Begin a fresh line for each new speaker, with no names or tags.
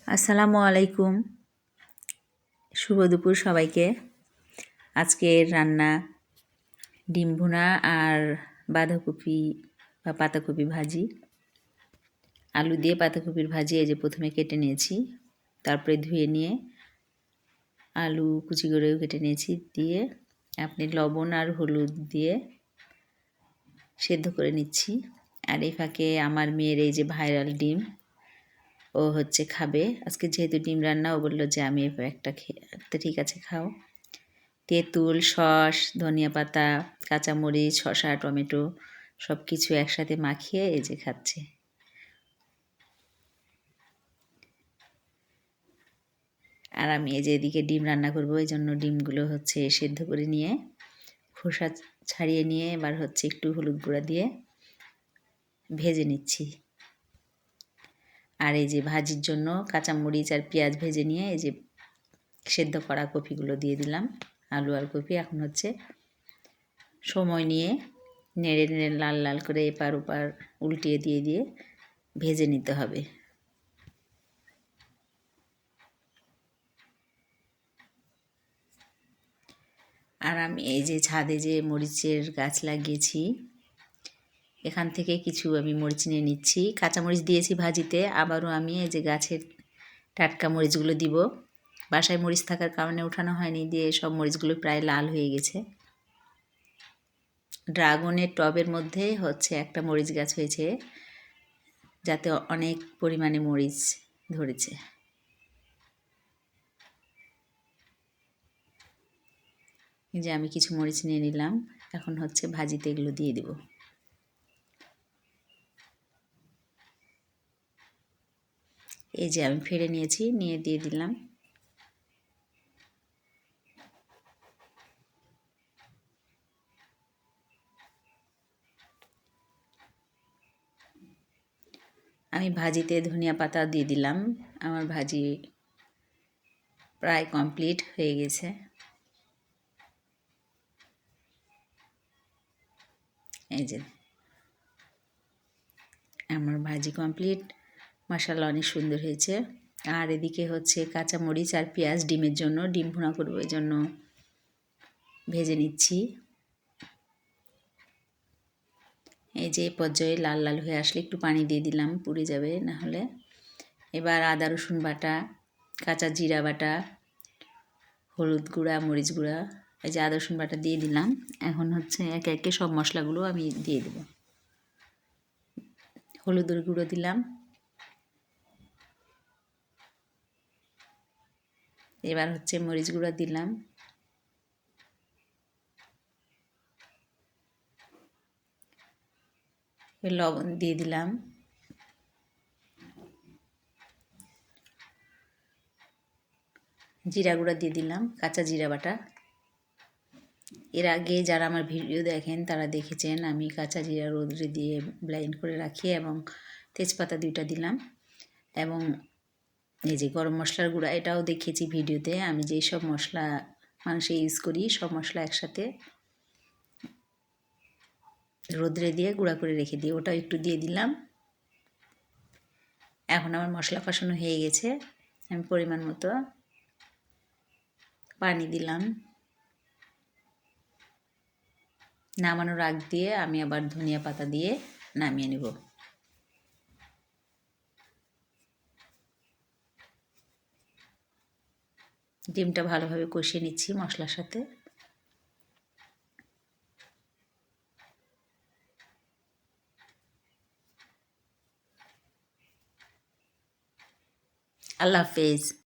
আসসালামু আলাইকুম, শুভ দুপুর সবাইকে। আজকের রান্না ডিম ভুনা আর বাঁধাকপি বা পাতাকপি ভাজি। আলু দিয়ে পাতাকপির ভাজি এই যে প্রথমে কেটে নিয়েছি, তারপরে ধুয়ে নিয়ে আলু কুচি করেও কেটে নিয়েছি, দিয়ে আপনি লবণ আর হলুদ দিয়ে সেদ্ধ করে নিচ্ছি। আর এই ফাঁকে আমার মেয়ের এই যে ভাইরাল ডিম, ও হচ্ছে খাবে আজকে, যেহেতু ডিম রান্না, ও বললো যে আমি একটা খেয়ে, ঠিক আছে খাও। তেঁতুল, সস, ধনিয়া পাতা, কাঁচামরিচ, শসা, টমেটো সব কিছু একসাথে মাখিয়ে এই যে খাচ্ছে। আর আমি এই যে এদিকে ডিম রান্না করবো, এই জন্য ডিমগুলো হচ্ছে সেদ্ধ করে নিয়ে খোসা ছাড়িয়ে নিয়ে এবার হচ্ছে একটু হলুদ গুঁড়া দিয়ে ভেজে নিচ্ছি। আর এই যে ভাজির জন্য কাঁচামরিচ আর পেঁয়াজ ভেজে নিয়ে এই যে সেদ্ধ করা কপিগুলো দিয়ে দিলাম, আলু আর কপি। এখন হচ্ছে সময় নিয়ে নেড়ে নেড়ে লাল লাল করে এপার ওপার উল্টিয়ে দিয়ে দিয়ে ভেজে নিতে হবে। আর আমি এই যে ছাদে যে মরিচের গাছ লাগিয়েছি, এখান থেকে কিছু আমি মরিচ নিয়ে নিচ্ছি। কাঁচামরিচ দিয়েছি ভাজিতে, আবারও আমি এই যে গাছের টাটকা মরিচগুলো দিব। বাসায় মরিচ থাকার কারণে উঠানো হয়নি, দিয়ে সব মরিচগুলো প্রায় লাল হয়ে গেছে। ড্রাগনের টবের মধ্যে হচ্ছে একটা মরিচ গাছ হয়েছে, যাতে অনেক পরিমাণে মরিচ ধরেছে। এই যে আমি কিছু মরিচ নিয়ে নিলাম, এখন হচ্ছে ভাজিতে এগুলো দিয়ে দেব। এই যে আমি ফেড়ে নিয়েছি, নিয়ে দিয়ে দিলাম। আমি ভাজিতে ধনিয়া পাতা দিয়ে দিলাম। আমার ভাজি প্রায় কমপ্লিট হয়ে গেছে। এই যে আমার ভাজি কমপ্লিট, মাশাআল্লাহ অনেক সুন্দর হয়েছে। আর এদিকে হচ্ছে কাঁচামরিচ আর পেঁয়াজ ডিমের জন্য, ডিম ভুনা করবো, এই জন্য ভেজে নিচ্ছি। এই যে পর্যায়ে লাল লাল হয়ে আসলে একটু পানি দিয়ে দিলাম, পুড়ে যাবে না হলে। এবার আদা রসুন বাটা, কাঁচা জিরা বাটা, হলুদ গুঁড়া, মরিচ গুঁড়া, এই যে আদা রসুন বাটা দিয়ে দিলাম। এখন হচ্ছে একে একে সব মশলাগুলো আমি দিয়ে দেব। হলুদের গুঁড়ো দিলাম, এবার হচ্ছে মরিচ গুঁড়া দিলাম, লবণ দিয়ে দিলাম, জিরা গুঁড়া দিয়ে দিলাম, কাঁচা জিরা বাটা। এর আগে যারা আমার ভিডিও দেখেন তারা দেখেছেন আমি কাঁচা জিরা রোদ্রে দিয়ে ব্লাইন্ড করে রাখি, এবং তেজপাতা 2টা দিলাম। এবং এই যে গরম মশলার গুঁড়া, এটাও দেখিয়েছি ভিডিওতে। আমি যেই সব মশলা মাংসে ইউজ করি, সব মশলা একসাথে রোদ্রে দিয়ে গুঁড়া করে রেখে দিই, ওটাও একটু দিয়ে দিলাম। এখন আমার মশলা কষানো হয়ে গেছে, আমি পরিমাণ মতো পানি দিলাম। নামানোর আগ দিয়ে আমি আবার ধনিয়া পাতা দিয়ে নামিয়ে নেব। ডিমটা ভালোভাবে কষিয়ে নিচ্ছি মশলার সাথে। আল্লাহ হাফেজ।